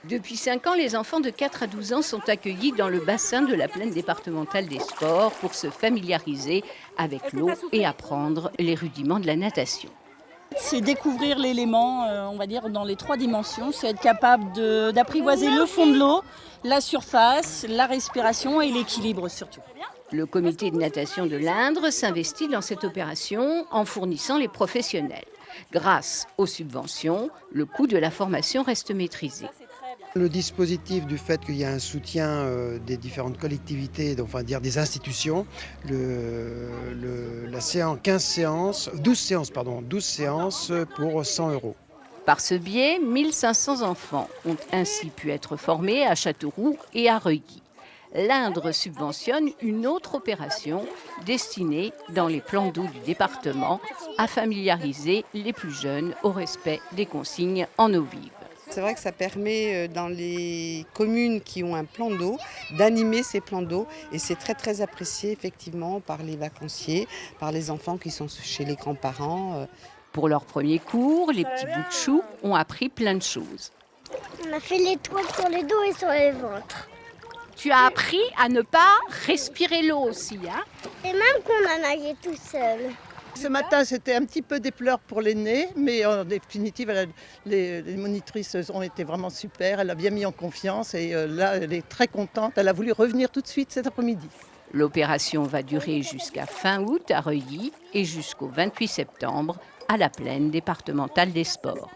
Depuis 5 ans, les enfants de 4 à 12 ans sont accueillis dans le bassin de la plaine départementale des sports pour se familiariser avec l'eau et apprendre les rudiments de la natation. C'est découvrir l'élément, on va dire, dans les 3 dimensions. C'est être capable d'apprivoiser le fond de l'eau, la surface, la respiration et l'équilibre surtout. Le comité de natation de l'Indre s'investit dans cette opération en fournissant les professionnels. Grâce aux subventions, le coût de la formation reste maîtrisé. Le dispositif du fait qu'il y a un soutien des différentes collectivités, donc, on va dire des institutions, la séance, 15 séances, 12 séances pour 100 euros. Par ce biais, 1500 enfants ont ainsi pu être formés à Châteauroux et à Reuilly. L'Indre subventionne une autre opération destinée, dans les plans d'eau du département, à familiariser les plus jeunes au respect des consignes en eau vive. C'est vrai que ça permet dans les communes qui ont un plan d'eau d'animer ces plans d'eau et c'est très très apprécié effectivement par les vacanciers, par les enfants qui sont chez les grands-parents. Pour leur premier cours, les petits bouts de chou ont appris plein de choses. On a fait l'étoile sur le dos et sur le ventre. Tu as appris à ne pas respirer l'eau aussi, hein? Et même qu'on a nagé tout seul. Ce matin, c'était un petit peu des pleurs pour l'aînée, mais en définitive, les monitrices ont été vraiment super. Elle a bien mis en confiance et là, elle est très contente. Elle a voulu revenir tout de suite cet après-midi. L'opération va durer jusqu'à fin août à Reuilly et jusqu'au 28 septembre à la plaine départementale des sports.